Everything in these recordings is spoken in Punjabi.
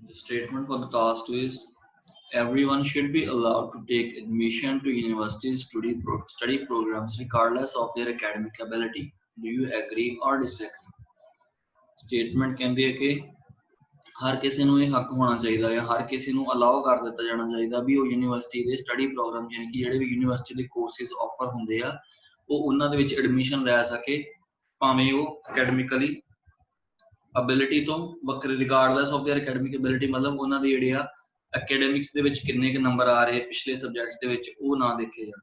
The statement for the task is everyone should be allowed to take admission to universities study programs regardless of their academic ability. Do you agree or disagree? Statement ਕਹਿੰਦੀ ਹੈ ਕਿ ਹਰ ਕਿਸੇ ਨੂੰ ਇਹ ਹੱਕ ਹੋਣਾ ਚਾਹੀਦਾ ਹੈ, ਹਰ ਕਿਸੇ ਨੂੰ ਅਲਾਓ ਕਰ ਦਿੱਤਾ ਜਾਣਾ ਚਾਹੀਦਾ ਵੀ ਉਹ ਯੂਨੀਵਰਸਿਟੀ ਦੇ ਸਟੱਡੀ ਪ੍ਰੋਗਰਾਮ ਯਾਨੀ ਕਿ ਜਿਹੜੇ ਵੀ ਯੂਨੀਵਰਸਿਟੀ ਦੇ ਕੋਰਸਿਸ ਆਫਰ ਹੁੰਦੇ ਆ ਉਹ ਉਹਨਾਂ ਦੇ ਵਿੱਚ ਐਡਮਿਸ਼ਨ ਲੈ ਸਕੇ, ਭਾਵੇਂ ਉਹ ਅਕੈਡਮਿਕਲੀ ਅਬਿਲਿਟੀ ਤੋਂ ਵੱਖਰੇ regardless of there academic ability, ਮਤਲਬ ਉਹਨਾਂ ਦੇ ਜਿਹੜੇ ਆ ਐਕੈਡਮਿਕਸ ਦੇ ਵਿੱਚ ਕਿੰਨੇ ਕੁ ਨੰਬਰ ਆ ਰਹੇ ਪਿਛਲੇ ਸਬਜੈਕਟਸ ਦੇ ਵਿੱਚ ਉਹ ਨਾ ਦੇਖੇ ਜਾਣ।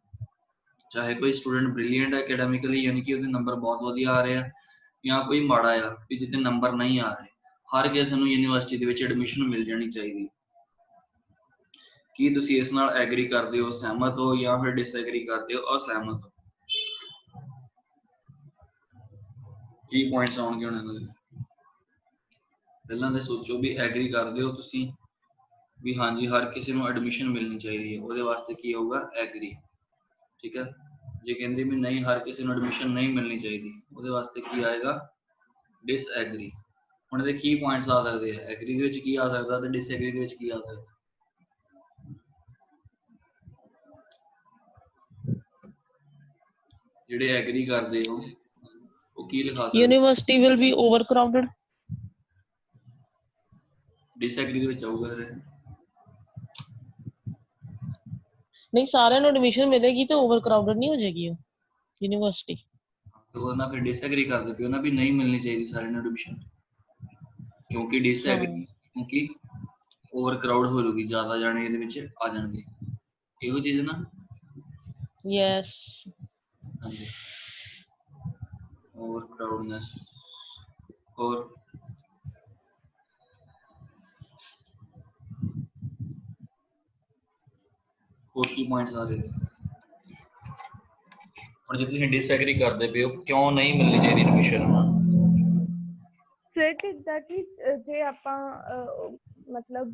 ਚਾਹੇ ਕੋਈ ਸਟੂਡੈਂਟ ਬ੍ਰਿਲੀਅੰਟ ਹੈ ਅਕੈਡਮਿਕਲੀ ਯਾਨੀ ਕਿ ਉਹਦੇ ਨੰਬਰ ਬਹੁਤ ਵਧੀਆ ਆ ਰਹੇ ਆ, ਜਾਂ ਕੋਈ ਮਾੜਾ ਆ ਵੀ ਜਿਹਦੇ ਨੰਬਰ ਨਹੀਂ ਆ ਰਹੇ, ਹਰ ਕਿਸੇ ਨੂੰ ਯੂਨੀਵਰਸਿਟੀ ਦੇ ਵਿੱਚ ਐਡਮਿਸ਼ਨ ਮਿਲ ਜਾਣੀ ਚਾਹੀਦੀ। ਕੀ ਤੁਸੀਂ ਇਸ ਨਾਲ ਐਗਰੀ ਕਰਦੇ ਹੋ, ਸਹਿਮਤ ਹੋ, ਜਾਂ ਫਿਰ ਡਿਸਐਗਰੀ ਕਰਦੇ ਹੋ, ਅਸਹਿਮਤ ਹੋ? ਕੀ ਪੁਆਇੰਟਸ ਆਉਣਗੇ ਉਹਨਾਂ ਦੇ? ਪਹਿਲਾਂ ਤਾਂ ਸੋਚੋ ਵੀ ਐਗਰੀ ਕਰਦੇ ਹੋ ਤੁਸੀਂ ਵੀ ਹਾਂਜੀ ਹਰ ਕਿਸੇ ਨੂੰ ਐਡਮਿਸ਼ਨ ਮਿਲਣੀ ਚਾਹੀਦੀ ਹੈ, ਉਹਦੇ ਵਾਸਤੇ ਕੀ ਹੋਊਗਾ? ਐਗਰੀ। ਠੀਕ ਹੈ। ਜੇ ਕਹਿੰਦੇ ਵੀ ਨਹੀਂ ਹਰ ਕਿਸੇ ਨੂੰ ਐਡਮਿਸ਼ਨ ਨਹੀਂ ਮਿਲਣੀ ਚਾਹੀਦੀ, ਉਹਦੇ ਵਾਸਤੇ ਕੀ ਆਏਗਾ? ਡਿਸਐਗਰੀ। ਹੁਣ ਇਹਦੇ ਕੀ ਪੁਆਇੰਟਸ ਆ ਸਕਦੇ ਆ? ਐਗਰੀ ਦੇ ਵਿੱਚ ਕੀ ਆ ਸਕਦਾ ਤੇ ਡਿਸਐਗਰੀ ਦੇ ਵਿੱਚ ਕੀ ਆ ਸਕਦਾ? ਜਿਹੜੇ ਐਗਰੀ ਕਰਦੇ ਹੋ ਉਹ ਕੀ ਲਿਖਾ ਸਕਦੇ? University will be overcrowded. Disagree ਦੇ ਵਿੱਚ ਆਊਗਾ ਫਿਰ ਨਹੀਂ, ਸਾਰਿਆਂ ਨੂੰ ਐਡਮਿਸ਼ਨ ਮਿਲੇਗੀ ਤੇ ਓਵਰਕਰਾਊਡਡ ਨਹੀਂ ਹੋ ਜਾਏਗੀ ਉਹ ਯੂਨੀਵਰਸਿਟੀ। ਉਹ ਨਾ ਫਿਰ ਡਿਸਐਗਰੀ ਕਰਦੇ ਪਿਓ ਨਾ ਵੀ ਨਹੀਂ ਮਿਲਣੀ ਚਾਹੀਦੀ ਸਾਰਿਆਂ ਨੂੰ ਐਡਮਿਸ਼ਨ, ਕਿਉਂਕਿ ਡਿਸਐਗਰੀ ਕਿਉਂਕਿ ਓਵਰਕਰਾਊਡ ਹੋ ਜਾਊਗੀ, ਜ਼ਿਆਦਾ ਜਾਣੇ ਇਹਦੇ ਵਿੱਚ ਆ ਜਾਣਗੇ, ਇਹੋ ਚੀਜ਼ ਨਾ। ਯੈਸ। ਹਾਂਜੀ, ਓਵਰਕਰਾਊਡਨੈਸ। ਹੋਰ ਕੀ ਪੁਆਇੰਟਸ ਆ ਰਹੇ ਨੇ? ਹੁਣ ਜੇ ਤੁਸੀਂ ਡਿਸਐਗਰੀ ਕਰਦੇ ਪਏ ਹੋ, ਕਿਉਂ ਨਹੀਂ ਮਿਲਣੀ ਚਾਹੀਦੀ ਐਡਮਿਸ਼ਨ? ਸਰ ਜਿੱਦਾਂ ਕਿ ਜੇ ਆਪਾਂ ਮਤਲਬ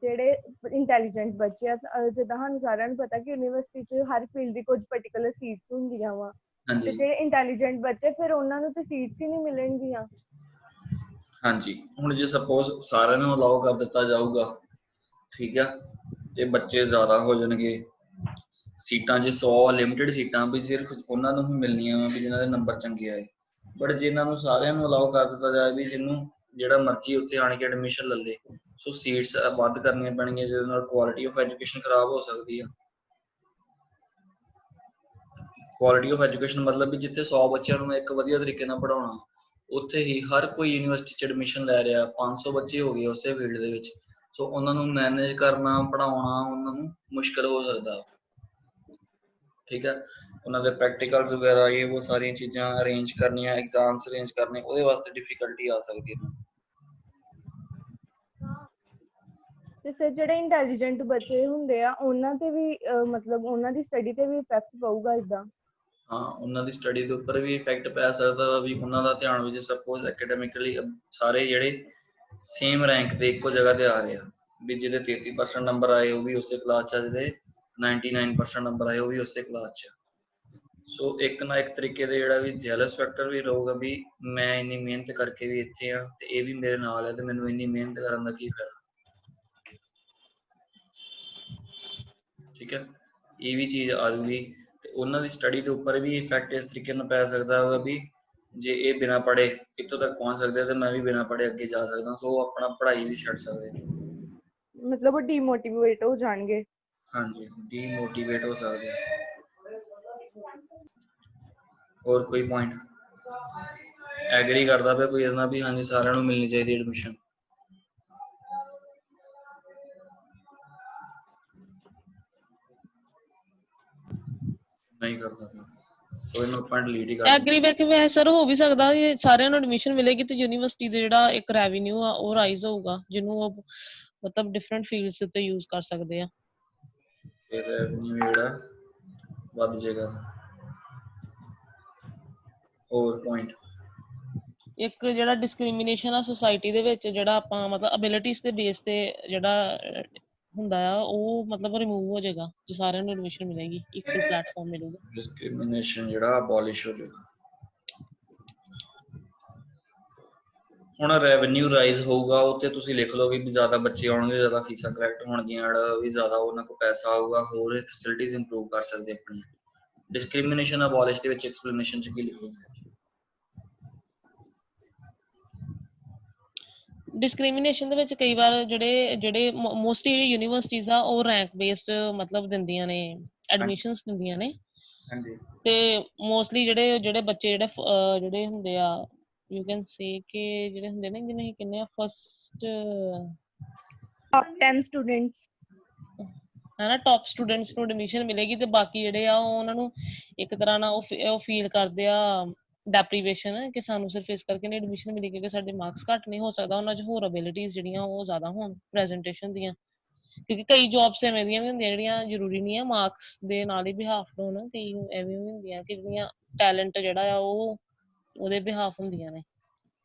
ਜਿਹੜੇ ਇੰਟੈਲੀਜੈਂਟ ਬੱਚੇ ਆ, ਜਿੱਦਾਂ ਸਾਨੂੰ ਸਾਰਿਆਂ ਨੂੰ ਪਤਾ ਕਿ ਯੂਨੀਵਰਸਿਟੀ 'ਚ ਹਰ ਫੀਲਡ ਦੀ ਕੁਝ ਪਰਟੀਕੂਲਰ ਸੀਟਸ ਹੁੰਦੀਆਂ ਵਾ, ਤੇ ਜਿਹੜੇ ਇੰਟੈਲੀਜੈਂਟ ਬੱਚੇ ਫਿਰ ਉਹਨਾਂ ਨੂੰ ਤੇ ਸੀਟਸ ਹੀ ਨਹੀਂ ਮਿਲਣਗੀਆਂ। ਹਾਂਜੀ, ਹੁਣ ਜੇ ਸਪੋਜ਼ ਸਾਰਿਆਂ ਨੂੰ ਅਲਾਓ ਕਰ ਦਿੱਤਾ ਜਾਊਗਾ, ਠੀਕ ਆ, ਤੇ ਬੱਚੇ ਜ਼ਿਆਦਾ ਹੋ ਜਾਣਗੇ, ਸੀਟਾਂ 'ਚ 100 ਲਿਮਿਟਡ ਸੀਟਾਂ ਵੀ ਸਿਰਫ ਉਹਨਾਂ ਨੂੰ ਹੀ ਮਿਲਣੀਆਂ ਵੀ ਜਿਨ੍ਹਾਂ ਦੇ ਨੰਬਰ ਚੰਗੇ ਆਏ। ਬਟ ਜੇ ਇਹਨਾਂ ਨੂੰ ਸਾਰਿਆਂ ਨੂੰ ਅਲਾਓ ਕਰ ਦਿੱਤਾ ਜਾਏ ਵੀ ਜਿਹਨੂੰ ਜਿਹੜਾ ਮਰਜ਼ੀ ਉੱਥੇ ਆਣ ਕੇ ਐਡਮਿਸ਼ਨ ਲੈ ਲੇ, ਸੋ ਸੀਟਸ ਵੱਧ ਕਰਨੀਆਂ ਪੈਣਗੀਆਂ, ਜਿਹਦੇ ਨਾਲ ਕੁਆਲਿਟੀ ਆਫ ਐਜੂਕੇਸ਼ਨ ਖਰਾਬ ਹੋ ਸਕਦੀ ਆ। ਕੁਆਲਿਟੀ ਆਫ ਐਜੂਕੇਸ਼ਨ ਮਤਲਬ ਵੀ ਜਿੱਥੇ 100 ਬੱਚਿਆਂ ਨੂੰ ਇੱਕ ਵਧੀਆ ਤਰੀਕੇ ਨਾਲ ਪੜ੍ਹਾਉਣਾ, ਉੱਥੇ ਹੀ ਹਰ ਕੋਈ ਯੂਨੀਵਰਸਿਟੀ 'ਚ ਐਡਮਿਸ਼ਨ ਲੈ ਰਿਹਾ, 500 ਬੱਚੇ ਹੋ ਗਏ ਉਸੇ ਫੀਲਡ ਦੇ ਵਿੱਚ, ਸੋ ਉਹਨਾਂ ਨੂੰ ਮੈਨੇਜ ਕਰਨਾ, ਪੜ੍ਹਾਉਣਾ ਉਹਨਾਂ ਨੂੰ ਮੁਸ਼ਕਿਲ ਹੋ ਸਕਦਾ। ਠੀਕ ਹੈ, ਉਹਨਾਂ ਦੇ ਪ੍ਰੈਕਟੀਕਲਸ ਵਗੈਰਾ ਇਹ ਉਹ ਸਾਰੀਆਂ ਚੀਜ਼ਾਂ ਅਰੇਂਜ ਕਰਨੀਆਂ, ਐਗਜ਼ਾਮਸ ਅਰੇਂਜ ਕਰਨੇ, ਉਹਦੇ ਵਾਸਤੇ ਡਿਫੀਕਲਟੀ ਆ ਸਕਦੀ ਹੈ। ਤੇ ਸਰ ਜਿਹੜੇ ਇੰਟੈਲੀਜੈਂਟ ਬੱਚੇ ਹੁੰਦੇ ਆ ਉਹਨਾਂ ਤੇ ਵੀ ਮਤਲਬ ਉਹਨਾਂ ਦੀ ਸਟੱਡੀ ਤੇ ਵੀ ਇਫੈਕਟ ਪਊਗਾ ਇੱਦਾਂ? ਹਾਂ, ਉਹਨਾਂ ਦੀ ਸਟੱਡੀ ਦੇ ਉੱਪਰ ਵੀ ਇਫੈਕਟ ਪੈ ਸਕਦਾ ਵਾ ਵੀ ਉਹਨਾਂ ਦਾ ਧਿਆਨ ਵਿੱਚ ਸਪੋਜ਼ ਐਕੈਡਮਿਕਲੀ ਸਾਰੇ ਜਿਹੜੇ ਸੇਮ ਰੈਂਕ ਤੇ ਇੱਕੋ ਜਗ੍ਹਾ ਤੇ ਆ ਰਹੇ ਆ, ਵੀ ਜਿਹਦੇ 33% ਨੰਬਰ ਆਏ ਉਹ ਵੀ ਉਸੇ ਕਲਾਸ 'ਚ, ਜਿਹਦੇ 99% ਨੰਬਰ ਆਏ ਉਹ ਵੀ ਉਸੇ ਕਲਾਸ 'ਚ। ਸੋ ਇੱਕ ਨਾ ਇੱਕ ਤਰੀਕੇ ਦੇ ਜਿਹੜਾ ਵੀ ਜੈਲਸ ਫੈਕਟਰ ਵੀ ਰਹੂਗਾ ਵੀ ਮੈਂ ਇੰਨੀ ਮਿਹਨਤ ਕਰਕੇ ਵੀ ਇੱਥੇ ਆ ਤੇ ਇਹ ਵੀ ਮੇਰੇ ਨਾਲ ਹੈ ਤੇ ਮੈਨੂੰ ਇੰਨੀ ਮਿਹਨਤ ਕਰਨ ਦਾ ਕੀ ਫਾਇਦਾ। ਠੀਕ ਹੈ, ਇਹ ਵੀ ਚੀਜ਼ ਆ ਜੂਗੀ ਤੇ ਉਹਨਾਂ ਦੀ ਸਟੱਡੀ ਦੇ ਉੱਪਰ ਵੀ ਇਫੈਕਟ ਇਸ ਤਰੀਕੇ ਨਾਲ ਪੈ ਸਕਦਾ ਵਾ ਵੀ ਜੇ ਇਹ ਬਿਨਾਂ ਪੜ੍ਹੇ ਇੱਥੋਂ ਤੱਕ ਪਹੁੰਚ ਸਕਦੇ ਤੇ ਮੈਂ ਵੀ ਬਿਨਾਂ ਪੜ੍ਹੇ ਅੱਗੇ ਜਾ ਸਕਦਾ, ਸੋ ਉਹ ਆਪਣਾ ਪੜ੍ਹਾਈ ਵੀ ਛੱਡ ਸਕਦੇ, ਮਤਲਬ ਉਹ ਡੀਮੋਟੀਵੇਟ ਹੋ ਜਾਣਗੇ। ਹਾਂਜੀ, ਡੀਮੋਟੀਵੇਟ ਹੋ ਸਕਦੇ। ਹੋਰ ਕੋਈ ਪੁਆਇੰਟ ਐਗਰੀ ਕਰਦਾ ਪਿਆ ਕੋਈ ਇਹਦੇ ਨਾਲ ਵੀ ਹਾਂਜੀ ਸਾਰਿਆਂ ਨੂੰ ਮਿਲਣੀ ਚਾਹੀਦੀ ਐਡਮਿਸ਼ਨ? ਨਹੀਂ ਕਰਦਾ ਪਿਆ, ਸੋ ਇਹਨੂੰ ਆਪਾਂ ਡਿਲੀਟ ਹੀ ਕਰ ਦਿੰਦੇ। ਐਗਰੀ ਵਿੱਚ ਵੈਸੇ ਸਰ ਹੋ ਵੀ ਸਕਦਾ ਜੇ ਸਾਰਿਆਂ ਨੂੰ ਐਡਮਿਸ਼ਨ ਮਿਲੇਗੀ ਤੇ ਯੂਨੀਵਰਸਿਟੀ ਦੇ ਜਿਹੜਾ ਇੱਕ ਰੈਵਨਿਊ ਆ ਉਹ ਰਾਈਜ਼ ਹੋਊਗਾ, ਜਿਹਨੂੰ ਉਹ ਮਤਲਬ ਡਿਫਰੈਂਟ ਫੀਲਡਸ ਉੱਤੇ ਯੂਜ਼ ਕਰ ਸਕਦੇ ਆ। ਫਿਰ ਰੈਵਨਿਊ ਜਿਹੜਾ ਵੱਧ ਜਾਏਗਾ। ਹੋਰ ਪੁਆਇੰਟ ਇੱਕ ਜਿਹੜਾ ਡਿਸਕ੍ਰਿਮੀਨੇਸ਼ਨ ਆ ਸੋਸਾਇਟੀ ਦੇ ਵਿੱਚ, ਜਿਹੜਾ ਆਪਾਂ ਮਤਲਬ ਅਬਿਲਿਟੀਜ਼ ਦੇ ਬੇਸ ਤੇ ਜਿਹੜਾ ਹੁੰਦਾ ਆ ਉਹ ਮਤਲਬ ਰਿਮੂਵ ਹੋ ਜਾਏਗਾ ਜੇ ਸਾਰਿਆਂ ਨੂੰ ਐਡਮਿਸ਼ਨ ਮਿਲੇਗੀ, ਇਕੁਅਲ ਪਲੇਟਫਾਰਮ ਮਿਲੂਗਾ। ਡਿਸਕ੍ਰਿਮੀਨੇਸ਼ਨ ਜਿਹੜਾ ਅਬੋਲਿਸ਼ ਹੋ ਜਾਏਗਾ। ਹੁਣ ਰੈਵਨਿਊ ਰਾਈਜ਼ ਹੋਊਗਾ ਉੱਤੇ ਤੁਸੀਂ ਲਿਖ ਲਓਗੇ ਵੀ ਜ਼ਿਆਦਾ ਬੱਚੇ ਆਉਣਗੇ, ਜ਼ਿਆਦਾ ਫੀਸਾਂ ਕਲੈਕਟ ਹੋਣਗੀਆਂ, ਵੀ ਜ਼ਿਆਦਾ ਉਹਨਾਂ ਕੋਲ ਪੈਸਾ ਆਊਗਾ, ਹੋਰ ਫੈਸਿਲਿਟੀਜ਼ ਇੰਪਰੂਵ ਕਰ ਸਕਦੇ ਆਪਣੀ। ਡਿਸਕ੍ਰਿਮੀਨੇਸ਼ਨ ਅਬੋਲਿਸ਼ ਦੇ ਵਿੱਚ ਐਕਸਪਲੇਨੇਸ਼ਨ ਚ ਕੀ ਲਿਖੋਗੇ? ਡਿਸਕ੍ਰਿਮੀਨੇਸ਼ਨ ਦੇ ਵਿੱਚ ਕਈ ਵਾਰ ਜਿਹੜੇ ਮੋਸਟਲੀ ਯੂਨੀਵਰਸਿਟੀਜ਼ ਆ ਉਹ ਰੈਂਕ ਬੇਸਡ ਮਤਲਬ ਦਿੰਦੀਆਂ ਨੇ, ਐਡਮਿਸ਼ਨਸ ਦਿੰਦੀਆਂ ਨੇ। ਹਾਂਜੀ। ਤੇ ਮੋਸਟਲੀ ਜਿਹੜੇ ਬੱਚੇ ਜਿਹੜੇ ਹੁੰਦੇ ਆ, ਯੂ ਕੈਨ ਸੇ ਕਿ ਜਿਹੜੇ ਹੁੰਦੇ ਨੇ, ਜਿਹਨੇ ਕਿੰਨੇ ਆ ਫਸਟ ਟੌਪ 10 ਸਟੂਡੈਂਟਸ ਹੈ ਨਾ, ਟੌਪ ਸਟੂਡੈਂਟਸ ਨੂੰ ਐਡਮਿਸ਼ਨ ਮਿਲੇਗੀ, ਤੇ ਬਾਕੀ ਜਿਹੜੇ ਆ ਉਹ ਉਹਨਾਂ ਨੂੰ ਇੱਕ ਤਰ੍ਹਾਂ ਨਾਲ ਉਹ ਫੀਲ ਕਰਦੇ ਆ ਡੈਪਰੀਵੇਸ਼ਨ, ਕਿ ਸਾਨੂੰ ਸਿਰਫ ਇਸ ਕਰਕੇ ਨਹੀਂ ਐਡਮਿਸ਼ਨ ਮਿਲੀ ਕਿਉਂਕਿ ਸਾਡੇ ਮਾਰਕਸ ਘੱਟ ਨਹੀਂ। ਹੋ ਸਕਦਾ ਉਹਨਾਂ 'ਚ ਹੋਰ ਅਬਿਲਿਟੀਜ਼ ਜਿਹੜੀਆਂ ਉਹ ਜ਼ਿਆਦਾ ਹੋਣ ਪ੍ਰੈਜੈਂਟੇਸ਼ਨ ਦੀਆਂ, ਕਿਉਂਕਿ ਕਈ ਜੌਬਸ ਐਵੇਂ ਦੀਆਂ ਵੀ ਹੁੰਦੀਆਂ ਜਿਹੜੀਆਂ ਜ਼ਰੂਰੀ ਨਹੀਂ ਹੈ ਮਾਰਕਸ ਦੇ ਨਾਲ ਹੀ ਬਿਹਾਫ ਹੋਣ, ਕਈ ਐਵੇਂ ਵੀ ਹੁੰਦੀਆਂ ਕਿ ਜਿਹੜੀਆਂ ਟੈਲੈਂਟ ਜਿਹੜਾ ਆ ਉਹ ਉਹਦੇ ਬਿਹਾਫ ਹੁੰਦੀਆਂ ਨੇ।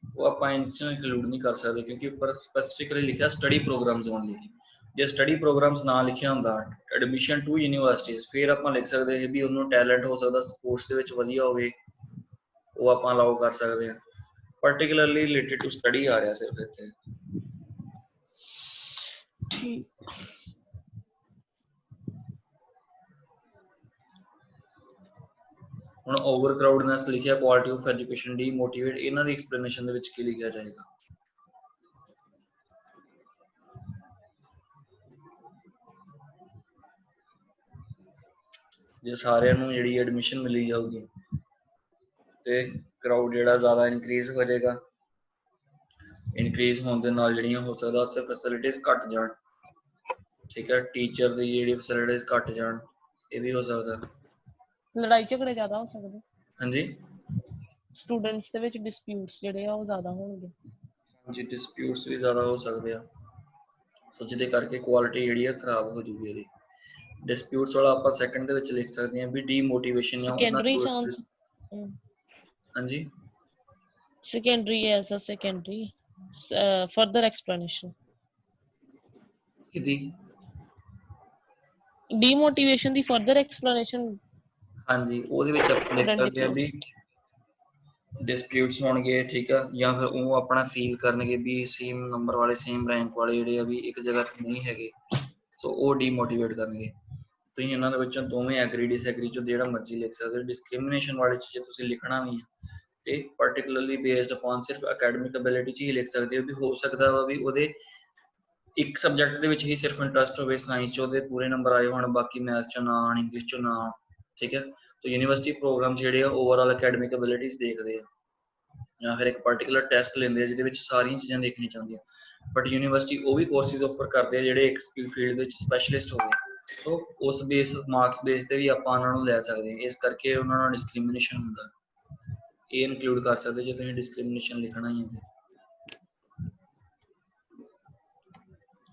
ਉਹ ਆਪਾਂ ਇਨਕਲੂਡ ਨਹੀਂ ਕਰ ਸਕਦੇ ਕਿਉਂਕਿ ਉੱਪਰ ਸਪੈਸੀਫਿਕਲੀ ਲਿਖਿਆ ਸਟੱਡੀ ਪ੍ਰੋਗਰਾਮਸ ਓਨਲੀ। ਜੇ ਸਟੱਡੀ ਪ੍ਰੋਗਰਾਮਸ ਨਾ ਲਿਖਿਆ ਹੁੰਦਾ ਐਡਮਿਸ਼ਨ ਟੂ ਯੂਨੀਵਰਸਿਟੀਜ਼, ਫਿਰ ਆਪਾਂ ਲਿਖ ਸਕਦੇ ਵੀ ਉਹਨੂੰ ਟੈਲੈਂਟ ਹੋ ਸਕਦਾ ਸਪੋਰਟਸ ਦੇ ਵਿੱਚ ਵਧੀਆ ਹੋਵੇ, ਉਹ ਆਪਾਂ ਅਲਾਉ ਕਰ ਸਕਦੇ ਹਾਂ। ਪਾਰਟਿਕੂਲਰਲੀ ਰਿਲੇਟਡ ਟੂ ਸਟੱਡੀ ਆ ਰਿਹਾ ਸਿਰਫ ਇੱਥੇ। ਠੀਕ। ਹੁਣ ਓਵਰ ਕਰਾਊਡਨੈਸ ਲਿਖਿਆ, ਕੁਆਲਿਟੀ ਆਫ ਐਜੂਕੇਸ਼ਨ ਡੀਮੋਟੀਵੇਟ, ਇਹਨਾਂ ਦੀ ਐਕਸਪਲੇਨੇਸ਼ਨ ਦੇ ਵਿੱਚ ਕੀ ਲਿਖਿਆ ਜਾਏਗਾ? ਜੇ ਸਾਰਿਆਂ ਨੂੰ ਜਿਹੜੀ ਐਡਮਿਸ਼ਨ ਮਿਲੀ ਜਾਊਗੀ ਤੇ ਕਰਾਊਡ ਜਿਹੜਾ ਜ਼ਿਆਦਾ ਇਨਕਰੀਜ਼ ਹੋ ਜਾਏਗਾ, ਇਨਕਰੀਜ਼ ਹੋਣ ਦੇ ਨਾਲ ਜਿਹੜੀਆਂ ਹੋ ਸਕਦਾ ਉੱਥੇ ਫੈਸਿਲਿਟੀਜ਼ ਘੱਟ ਜਾਣ, ਠੀਕ ਹੈ, ਟੀਚਰ ਦੀ ਜਿਹੜੀ ਫੈਸਿਲਿਟੀਜ਼ ਘੱਟ ਜਾਣ, ਇਹ ਵੀ ਹੋ ਸਕਦਾ। ਲੜਾਈ ਝਗੜੇ ਜ਼ਿਆਦਾ ਹੋ ਸਕਦੇ। ਹਾਂਜੀ, ਸਟੂਡੈਂਟਸ ਦੇ ਵਿੱਚ ਡਿਸਪਿਊਟਸ ਜਿਹੜੇ ਆ ਉਹ ਜ਼ਿਆਦਾ ਹੋਣਗੇ। ਹਾਂਜੀ, ਡਿਸਪਿਊਟਸ ਵੀ ਜ਼ਿਆਦਾ ਹੋ ਸਕਦੇ ਆ, ਸੋ ਜਿਹਦੇ ਕਰਕੇ ਕੁਆਲਿਟੀ ਜਿਹੜੀ ਆ ਖਰਾਬ ਹੋ ਜੂਗੀ ਇਹਦੀ। ਡਿਸਪਿਊਟਸ ਵਾਲਾ ਆਪਾਂ ਸੈਕੰਡ ਦੇ ਵਿੱਚ ਲਿਖ ਸਕਦੇ ਹਾਂ ਵੀ ਡੀਮੋਟੀਵੇਸ਼ਨ ਜਾਂ ਉਹਨਾਂ ਸੈਕੰਡਰੀ ਕੋਲ। ਚਾਂਸ। ਹਾਂਜੀ, secondary as a secondary further explanation। ਕਿਹਦੀ? ਡੀਮੋਟੀਵੇਸ਼ਨ ਦੀ further explanation। ਹਾਂਜੀ, ਉਹਦੇ ਵਿੱਚ ਆਪਾਂ ਲਿਖ ਸਕਦੇ ਹਾਂ ਵੀ ਡਿਸਪਿਊਟਸ ਹੋਣਗੇ, ਠੀਕ ਆ, ਜਾਂ ਫਿਰ ਉਹ ਆਪਣਾ ਫੀਲ ਕਰਨਗੇ ਵੀ ਸੇਮ ਨੰਬਰ ਵਾਲੇ ਸੇਮ ਰੈਂਕ ਵਾਲੇ ਜਿਹੜੇ ਆ ਵੀ ਇੱਕ ਜਗ੍ਹਾ ਤੇ ਨਹੀਂ ਹੈਗੇ, ਸੋ ਉਹ ਡੀਮੋਟੀਵੇਟ ਕਰਨਗੇ। ਤੁਸੀਂ ਇਹਨਾਂ ਦੇ ਵਿੱਚੋਂ ਦੋਵੇਂ ਐਗਰੀ ਡਿਸਐਗਰੀ ਚੋਂ ਜਿਹੜਾ ਮਰਜ਼ੀ ਲਿਖ ਸਕਦੇ ਹੋ। ਡਿਸਕ੍ਰਿਮੀਨੇਸ਼ਨ ਵਾਲੇ 'ਚ ਜੇ ਤੁਸੀਂ ਲਿਖਣਾ ਵੀ ਹੈ ਤੇ ਪਾਰਟਿਕੂਲਰਲੀ ਬੇਸਡ ਅਪਨ ਸਿਰਫ ਅਕੈਡਮਿਕ ਅਬਿਲਿਟੀ 'ਚ ਹੀ ਲਿਖ ਸਕਦੇ ਹੋ ਵੀ ਹੋ ਸਕਦਾ ਵਾ ਵੀ ਉਹਦੇ ਇੱਕ ਸਬਜੈਕਟ ਦੇ ਵਿੱਚ ਹੀ ਸਿਰਫ ਇੰਟਰਸਟ ਹੋਵੇ, ਸਾਇੰਸ 'ਚ ਉਹਦੇ ਪੂਰੇ ਨੰਬਰ ਆਏ ਹੋਣ, ਬਾਕੀ ਮੈਥ 'ਚੋਂ ਨਾ ਆਉਣ, ਇੰਗਲਿਸ਼ 'ਚੋਂ ਨਾ ਆਉਣ, ਠੀਕ ਹੈ। ਤਾਂ ਯੂਨੀਵਰਸਿਟੀ ਪ੍ਰੋਗਰਾਮ ਜਿਹੜੇ ਆ ਓਵਰਆਲ ਅਕੈਡਮਿਕ ਅਬਿਲਿਟੀਜ਼ ਦੇਖਦੇ ਆ, ਜਾਂ ਫਿਰ ਇੱਕ ਪਾਰਟੀਕੂਲਰ ਟੈਸਟ ਲੈਂਦੇ ਆ ਜਿਹਦੇ ਵਿੱਚ ਸਾਰੀਆਂ ਚੀਜ਼ਾਂ ਦੇਖਣੀਆਂ ਚਾਹੁੰਦੀਆਂ। ਬਟ ਯੂਨੀਵਰਸਿਟੀ ਉਹ ਵੀ ਕੋਰਸਿਸ ਆਫਰ ਕਰਦੇ ਆ ਜਿਹੜੇ ਇੱਕ ਫੀਲਡ ਵਿੱਚ ਸਪੈਸ਼ਲਿਸਟ ਹੋਵੇ, ਸੋ ਉਸ ਬੇਸ ਮਾਰਕਸ ਬੇਸ ਤੇ ਵੀ ਆਪਾਂ ਉਹਨਾਂ ਨੂੰ ਲੈ ਸਕਦੇ ਹਾਂ। ਇਸ ਕਰਕੇ ਉਹਨਾਂ ਨਾਲ ਡਿਸਕ੍ਰਿਮੀਨੇਸ਼ਨ ਹੁੰਦਾ, ਇਹ ਇਨਕਲੂਡ ਕਰ ਸਕਦੇ ਜੇ ਤੁਸੀਂ ਡਿਸਕ੍ਰਿਮੀਨੇਸ਼ਨ ਲਿਖਣਾ ਹੀ ਹੈ।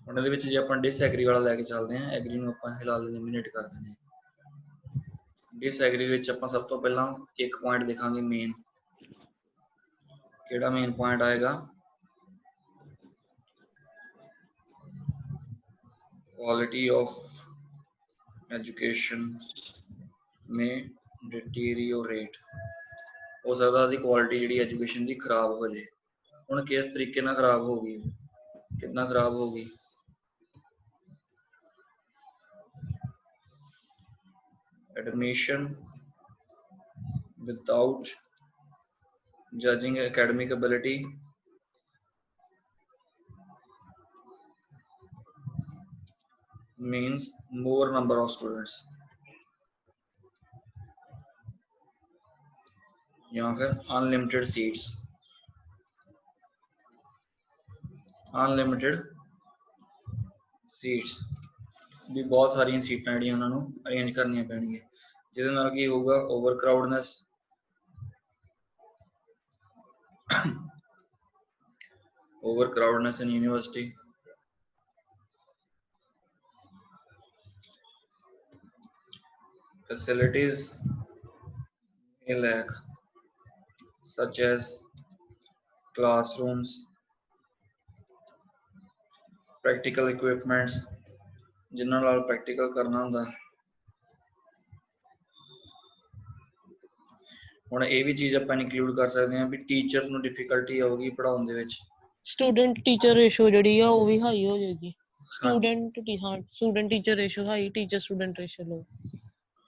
ਹੁਣ ਇਹਦੇ ਵਿੱਚ ਜੇ ਆਪਾਂ ਡਿਸਐਗਰੀ ਵਾਲਾ ਲੈ ਕੇ ਚੱਲਦੇ ਹਾਂ, ਐਗਰੀ ਨੂੰ ਆਪਾਂ ਫਿਲਹਾਲ ਐਲੀਮੀਨੇਟ ਕਰ ਦਿੰਦੇ ਹਾਂ। ਡਿਸਐਗਰੀ ਵਿੱਚ ਆਪਾਂ ਸਭ ਤੋਂ ਪਹਿਲਾਂ ਇੱਕ ਪੁਆਇੰਟ ਦੇਖਾਂਗੇ ਮੇਨ। ਕਿਹੜਾ ਮੇਨ ਪੁਆਇੰਟ ਆਏਗਾ? quality of education may deteriorate, ਹੋ ਸਕਦਾ ਉਹਦੀ ਕੁਆਲਿਟੀ ਜਿਹੜੀ ਐਜੂਕੇਸ਼ਨ ਦੀ ਖਰਾਬ ਹੋ ਜਾਏ। ਹੁਣ ਕਿਸ ਤਰੀਕੇ ਨਾਲ ਖਰਾਬ ਹੋ ਗਈ, ਕਿੰਨਾ ਖਰਾਬ ਹੋ ਗਈ? Admission without judging academic ability means more number of students, ਜਾਂ ਫਿਰ unlimited seats, unlimited seats ਵੀ ਬਹੁਤ ਸਾਰੀਆਂ ਸੀਟਾਂ ਜਿਹੜੀਆਂ ਉਹਨਾਂ ਨੂੰ ਅਰੇਂਜ ਕਰਨੀਆਂ ਪੈਣਗੀਆਂ, ਜਿਹਦੇ ਨਾਲ ਕੀ ਹੋਊਗਾ? ਓਵਰ ਕਰਾਊਡਨੈਸ, ਓਵਰ ਕਰਾਊਡਨੈਸ ਇਨ university, facilities may lack such as classrooms, practical equipments ਜਿਨ੍ਹਾਂ ਨਾਲ ਪ੍ਰੈਕਟੀਕਲ ਕਰਨਾ ਹੁੰਦਾ। ਹੁਣ ਇਹ ਵੀ ਚੀਜ਼ ਆਪਾਂ ਇਨਕਲੂਡ ਕਰ ਸਕਦੇ ਹਾਂ ਵੀ ਟੀਚਰਸ ਨੂੰ ਡਿਫਿਕਲਟੀ ਆਊਗੀ ਪੜ੍ਹਾਉਣ ਦੇ ਵਿੱਚ, ਸਟੂਡੈਂਟ ਟੀਚਰ ਰੇਸ਼ੋ ਜਿਹੜੀ ਆ ਉਹ ਵੀ ਹਾਈ ਹੋ ਜਾਏਗੀ। Student teacher ratio high, teacher student ratio low.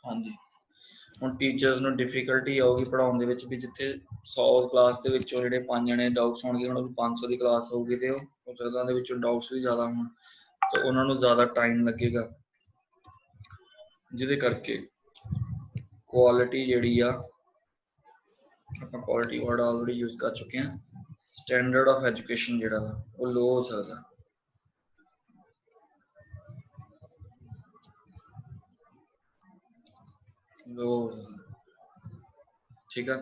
ਹਾਂਜੀ, ਹੁਣ ਟੀਚਰਸ ਨੂੰ ਡਿਫਿਕਲਟੀ ਆਊਗੀ ਪੜਾਉਣ ਦੇ ਵਿੱਚ ਵੀ, ਜਿੱਥੇ 100 ਕਲਾਸ ਦੇ ਵਿੱਚੋਂ ਜਿਹੜੇ 5 ਜਣੇ ਡਾਊਟਸ ਹੋਣਗੇ, ਹੁਣ 500 ਦੀ ਕਲਾਸ ਹੋਊਗੀ ਤੇ ਉਹ ਹੋ ਸਕਦਾ ਉਹਦੇ ਵਿੱਚੋਂ ਡਾਊਟਸ ਵੀ ਜ਼ਿਆਦਾ ਹੋਣ, ਸੋ ਉਹਨਾਂ ਨੂੰ ਜ਼ਿਆਦਾ ਟਾਈਮ ਲੱਗੇਗਾ, ਜਿਹਦੇ ਕਰਕੇ ਕੁਆਲਿਟੀ ਜਿਹੜੀ ਆ, ਆਪਾਂ ਕੁਆਲਿਟੀ ਵਰਡ ਆਲਰੇਡੀ ਯੂਜ਼ ਕਰ ਚੁੱਕੇ ਹਾਂ, ਸਟੈਂਡਰਡ ਆਫ ਐਜੂਕੇਸ਼ਨ ਜਿਹੜਾ ਵਾ ਉਹ ਲੋ ਹੋ ਸਕਦਾ। ਠੀਕ ਆ,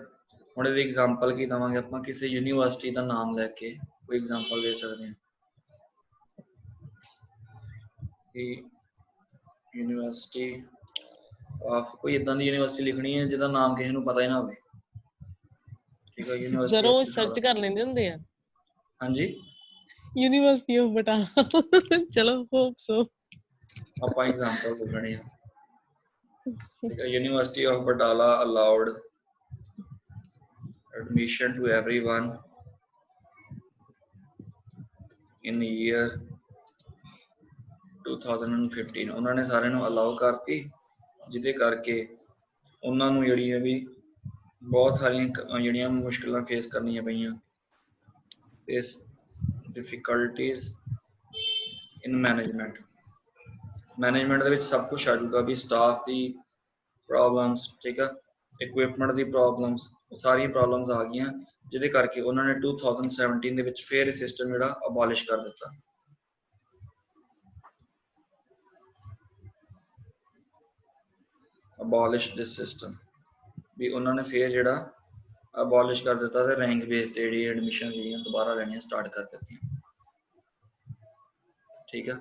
ਹੁਣ ਇਹਦੀ ਐਗਜ਼ਾਮਪਲ ਕੀ ਦੇਵਾਂਗੇ ਆਪਾਂ, ਕਿਸੇ ਯੂਨੀਵਰਸਿਟੀ ਦਾ ਨਾਮ ਲੈ ਕੇ ਕੋਈ ਐਗਜ਼ਾਮਪਲ ਦੇ ਸਕਦੇ ਹਾਂ ਕਿ ਯੂਨੀਵਰਸਿਟੀ ਆਫ, ਕੋਈ ਇਦਾਂ ਦੀ ਯੂਨੀਵਰਸਿਟੀ ਲਿਖਣੀ ਹੈ ਜਿਹਦਾ ਨਾਮ ਕਿਸੇ ਨੂੰ ਪਤਾ ਹੀ ਨਾ ਹੋਵੇ। ਠੀਕ ਹੈ, ਯੂਨੀਵਰਸਿਟੀ ਜ਼ਰੂਰ ਆਫ ਸਰਚ ਕਰ ਲੈਂਦੇ ਹੁੰਦੇ ਆ। ਹਾਂਜੀ, ਯੂਨੀਵਰਸਿਟੀ ਆਫ ਬਟਾਲਾ। ਚਲੋ ਹੋਪ ਸੋ। ਆਪਾਂ ਐਗਜ਼ਾਮਪਲ ਲਿਖਣੀ ਆ। ਠੀਕ ਹੈ, university of Batala allowed admission to everyone in year 2015। ਉਹਨਾਂ ਨੇ ਸਾਰਿਆਂ ਨੂੰ ਅਲਾਉ ਕਰਤੀ, ਜਿਹਦੇ ਕਰਕੇ ਉਹਨਾਂ ਨੂੰ ਜਿਹੜੀ ਹੈ ਵੀ ਬਹੁਤ ਸਾਰੀਆਂ ਜਿਹੜੀਆਂ ਮੁਸ਼ਕਿਲਾਂ ਫੇਸ ਕਰਨੀਆਂ ਪਈਆਂ। ਇਸ ਡਿਫਿਕਲਟੀਜ਼ ਇਨ ਮੈਨੇਜਮੈਂਟ ਦੇ ਵਿੱਚ ਸਭ ਕੁਛ ਆ ਜਾਊਗਾ ਵੀ, ਸਟਾਫ ਦੀ ਪ੍ਰੋਬਲਮਸ, ਠੀਕ ਆ, ਇਕਵਿਪਮੈਂਟ ਦੀ ਪ੍ਰੋਬਲਮਸ, ਸਾਰੀਆਂ ਪ੍ਰੋਬਲਮਸ ਆ ਗਈਆਂ, ਜਿਹਦੇ ਕਰਕੇ ਉਹਨਾਂ ਨੇ 2017 ਦੇ ਵਿੱਚ ਫਿਰ ਇਹ ਸਿਸਟਮ ਜਿਹੜਾ ਅਬੋਲਿਸ਼ ਕਰ ਦਿੱਤਾ। ਅਬੋਲਿਸ਼ ਦਿਸ ਸਿਸਟਮ, ਵੀ ਉਹਨਾਂ ਨੇ ਫਿਰ ਜਿਹੜਾ ਅਬੋਲਿਸ਼ ਕਰ ਦਿੱਤਾ ਤੇ ਰੈਂਕ ਬੇਸ ਤੇ ਜਿਹੜੀ ਐਡਮਿਸ਼ਨ ਜਿਹੜੀਆਂ ਦੁਬਾਰਾ ਲੈਣੀਆਂ ਸਟਾਰਟ ਕਰ ਦਿੱਤੀਆਂ। ਠੀਕ ਆ,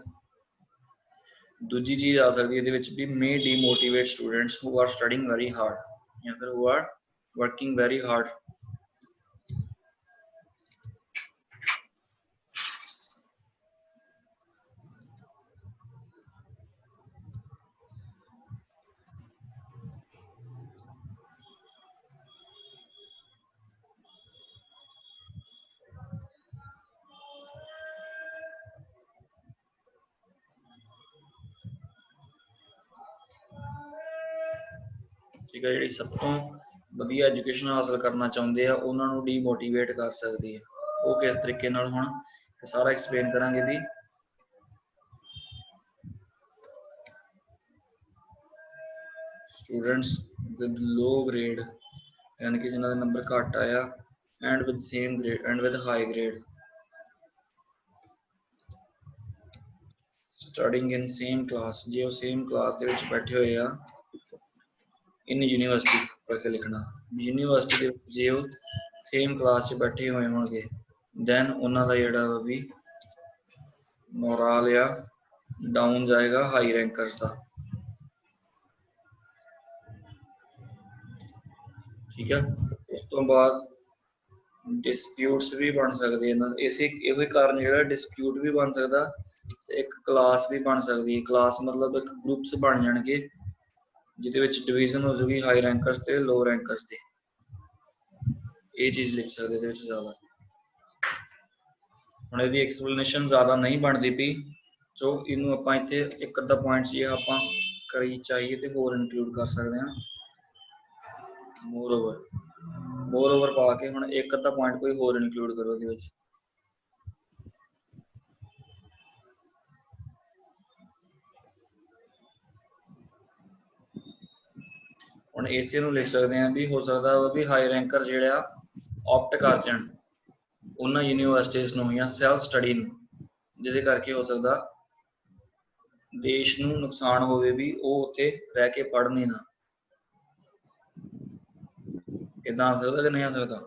ਦੂਜੀ ਚੀਜ਼ ਆ ਸਕਦੀ ਇਹਦੇ ਵਿੱਚ ਵੀ, may demotivate students who are studying very hard ਜਾਂ ਫਿਰ who are working very hard। ਠੀਕ ਹੈ, ਜਿਹੜੀ ਸਭ ਤੋਂ ਵਧੀਆ ਐਜੂਕੇਸ਼ਨ ਹਾਸਲ ਕਰਨਾ ਚਾਹੁੰਦੇ ਆ ਉਹਨਾਂ ਨੂੰ ਡੀਮੋਟੀਵੇਟ ਕਰ ਸਕਦੀ ਹੈ। ਉਹ ਕਿਸ ਤਰੀਕੇ ਨਾਲ, ਹੁਣ ਸਾਰਾ ਐਕਸਪਲੇਨ ਕਰਾਂਗੇ ਵੀ ਸਟੂਡੈਂਟਸ ਵਿਦ ਲੋ ਗ੍ਰੇਡ, ਯਾਨੀ ਕਿ ਜਿਨ੍ਹਾਂ ਦੇ ਨੰਬਰ ਘੱਟ ਆਇਆ, and with same grade and with high grade, studying in same class, ਜੇ ਉਹ ਸੇਮ ਕਲਾਸ ਦੇ ਵਿੱਚ ਬੈਠੇ ਹੋਏ ਆ, ਇਨ ਯੂਨੀਵਰਸਿਟੀ ਕਰਕੇ ਲਿਖਣਾ, ਯੂਨੀਵਰਸਿਟੀ ਦੇ ਵਿੱਚ ਜੇ ਉਹ ਸੇਮ ਕਲਾਸ 'ਚ ਬੈਠੇ ਹੋਏ ਹੋਣਗੇ, ਦੈਨ ਉਹਨਾਂ ਦਾ ਜਿਹੜਾ ਵੀ ਮੋਰਾਲ ਆ ਡਾਊਨ ਜਾਏਗਾ ਹਾਈ ਰੈਂਕਰਸ ਦਾ। ਠੀਕ ਹੈ, ਉਸ ਤੋਂ ਬਾਅਦ ਡਿਸਪਿਊਟਸ ਵੀ ਬਣ ਸਕਦੇ ਇਹਨਾਂ ਦੇ, ਇਹੋ ਹੀ ਕਾਰਨ ਜਿਹੜਾ ਡਿਸਪਿਊਟ ਵੀ ਬਣ ਸਕਦਾ ਤੇ ਇੱਕ ਕਲਾਸ ਵੀ ਬਣ ਸਕਦੀ ਹੈ। ਕਲਾਸ ਮਤਲਬ ਇੱਕ ਗਰੁੱਪਸ ਬਣ ਜਾਣਗੇ ਜਿਹਦੇ ਵਿੱਚ ਡਿਵੀਜ਼ਨ ਹੋ ਜੂਗੀ ਹਾਈ ਰੈਂਕਰਸ ਤੇ ਲੋ ਰੈਂਕਰਸ ਤੇ। ਇਹ ਚੀਜ਼ ਲਿਖ ਸਕਦੇ ਇਹਦੇ ਵਿੱਚ ਜ਼ਿਆਦਾ। ਹੁਣ ਇਹਦੀ ਐਕਸਪਲੇਨੇਸ਼ਨ ਜ਼ਿਆਦਾ ਨਹੀਂ ਬਣਦੀ ਪਈ, ਸੋ ਇਹਨੂੰ ਆਪਾਂ ਇੱਥੇ ਇੱਕ ਅੱਧਾ ਪੁਆਇੰਟਸ ਜੇ ਆਪਾਂ ਕਰੀ ਚਾਹੀਏ ਤੇ ਹੋਰ ਇਨਕਲੂਡ ਕਰ ਸਕਦੇ ਹਾਂ। ਮੋਰ ਓਵਰ ਪਾ ਕੇ ਹੁਣ ਇੱਕ ਅੱਧਾ ਪੁਆਇੰਟ ਕੋਈ ਹੋਰ ਇਨਕਲੂਡ ਕਰੋ ਇਹਦੇ ਵਿੱਚ। ਹੁਣ ਇਸੇ ਨੂੰ ਲਿਖ ਸਕਦੇ ਹਾਂ ਵੀ ਹੋ ਸਕਦਾ ਵੀ ਹਾਈ ਰੈਂਕਰ ਜਿਹੜਾ ਆਪਟ ਕਰ ਜਾਣ ਉਹਨਾਂ ਯੂਨੀਵਰਸਿਟੀਜ਼ ਨੂੰ ਜਾਂ ਸੈਲਫ ਸਟੱਡੀ ਨੂੰ, ਜਿਹਦੇ ਕਰਕੇ ਹੋ ਸਕਦਾ ਦੇਸ਼ ਨੂੰ ਨੁਕਸਾਨ ਹੋਵੇ ਵੀ ਉਹ ਉੱਥੇ ਰਹਿ ਕੇ ਪੜ੍ਹਨ ਹੀ ਨਾ। ਇਦਾਂ ਆ ਸਕਦਾ ਕਿ ਨਹੀਂ ਆ ਸਕਦਾ?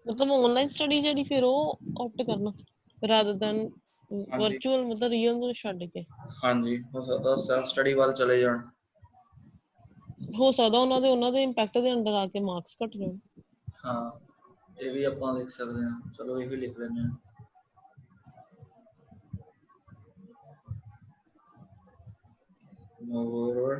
ਮਤਲਬ ਆਨਲਾਈਨ ਸਟੱਡੀ ਜਿਹੜੀ ਫਿਰ ਉਹ ਆਪਟ ਕਰਨਾ ਰਾਦਰ ਦੈਨ ਵਰਚੁਅਲ, ਮਤਲਬ ਰੀਅਲ ਨੂੰ ਛੱਡ ਕੇ। ਹਾਂਜੀ, ਹੋ ਸਕਦਾ ਸੈਲਫ ਸਟੱਡੀ ਵੱਲ ਚਲੇ ਜਾਣ। ਹੋ ਸਕਦਾ ਉਹਨਾਂ ਦੇ ਇੰਪੈਕਟ ਦੇ ਅੰਡਰ ਆ ਕੇ ਮਾਰਕਸ ਘਟ ਜਾਣ। ਹਾਂ, ਇਹ ਵੀ ਆਪਾਂ ਲਿਖ ਸਕਦੇ ਹਾਂ। ਚਲੋ ਇਹ ਵੀ ਲਿਖ ਲੈਂਦੇ ਹਾਂ। Moreover,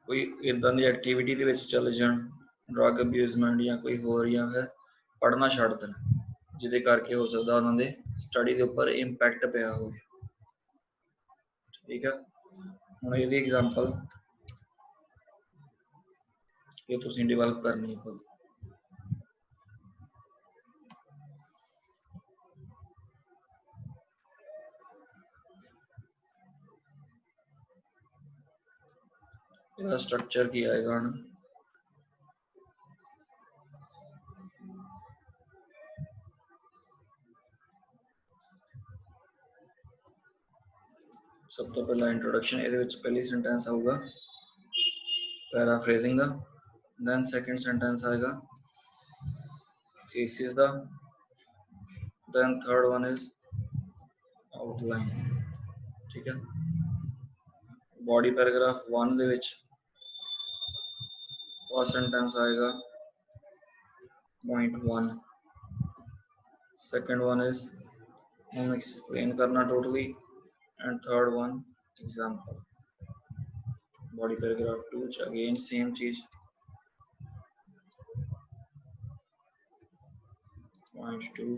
ਕੋਈ ਇਦਾਂ ਦੀ ਐਕਟੀਵਿਟੀ ਦੇ ਵਿੱਚ ਚਲੇ ਜਾਣ, ਡਰੱਗ ਅਬਿਊਜ਼ਮੈਂਟ ਜਾਂ ਕੋਈ ਹੋਰ, ਜਾਂ ਫਿਰ ਪੜ੍ਹਨਾ ਛੱਡ ਦੇਣ, ਜਿਹਦੇ ਕਰਕੇ ਹੋ ਸਕਦਾ ਉਹਨਾਂ ਦੇ ਸਟੱਡੀ ਦੇ ਉੱਪਰ ਇੰਪੈਕਟ ਪਿਆ ਹੋਵੇ। ਠੀਕ ਆ, ਹੁਣ ਇਹਦੀ ਐਗਜ਼ਾਮਪਲ ਇਹ ਤੁਸੀਂ ਡਿਵੈਲਪ ਕਰਨੀ ਖੁਦ। ਇਹਦਾ ਸਟਰਕਚਰ ਕੀ ਆਏਗਾ ਹੁਣ, ਸਭ ਤੋਂ ਪਹਿਲਾਂ ਇੰਟਰੋਡਕਸ਼ਨ, ਇਹਦੇ ਵਿੱਚ ਪਹਿਲੀ ਸੈਂਟੈਂਸ ਆਊਗਾ ਪੈਰਾਫ੍ਰੇਜ਼ਿੰਗ ਦਾ, ਦੈਨ ਸੈਕੰਡ ਸੈਂਟੈਂਸ ਆਏਗਾ ਥੀਸਿਸ ਦਾ, then third one is outline. ਠੀਕ ਹੈ, ਬॉडी ਪੈਰਾਗ੍ਰਾਫ 1 ਦੇ ਵਿੱਚ फर्स्ट सेंटेंस आएगा पॉइंट 1, सेकंड वन इज हम एक्सप्लेन करना totally, and third one example. Body paragraph 2 again same चीज, point 2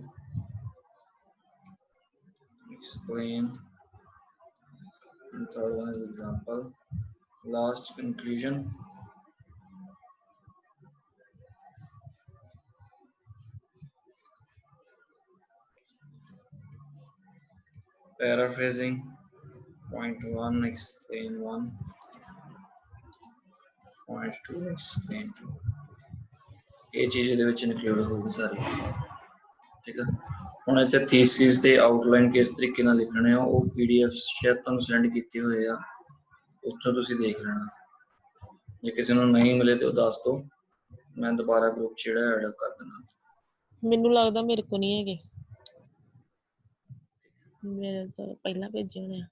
explain, and third one is example, last conclusion। Paraphrasing, point 1 explain 1, point 2 explain 2। ਇਹ ਚੀਜ਼ ਇਹਦੇ ਵਿੱਚ ਇਨਕਲੂਡ ਹੋਊਗੀ ਸਾਰੀ। ਠੀਕ ਹੈ, ਹੁਣ ਇੱਥੇ ਥੀਸਿਸ ਤੇ ਆਊਟਲਾਈਨ ਕਿਸ ਤਰੀਕੇ ਨਾਲ ਲਿਖਣੇ ਆ, ਉਹ PDF ਸ਼ਾਇਦ ਤੁਹਾਨੂੰ ਸੈਂਡ ਕੀਤੇ ਹੋਏ ਆ, ਉੱਥੋਂ ਤੁਸੀਂ ਦੇਖ ਲੈਣਾ। ਜੇ ਕਿਸੇ ਨੂੰ ਨਹੀਂ ਮਿਲੇ ਤੇ ਉਹ ਦੱਸ ਦਿਓ, ਮੈਂ ਦੁਬਾਰਾ ਗਰੁੱਪ ਜਿਹੜਾ ਐਡ ਕਰ ਦੇਣਾ। ਮੈਨੂੰ ਲੱਗਦਾ ਮੇਰੇ ਕੋ ਨਹੀਂ ਹੈਗੇ, ਮੇਰੇ ਤਾਂ ਪਹਿਲਾਂ ਭੇਜੇ ਹੋਣੇ ਆ।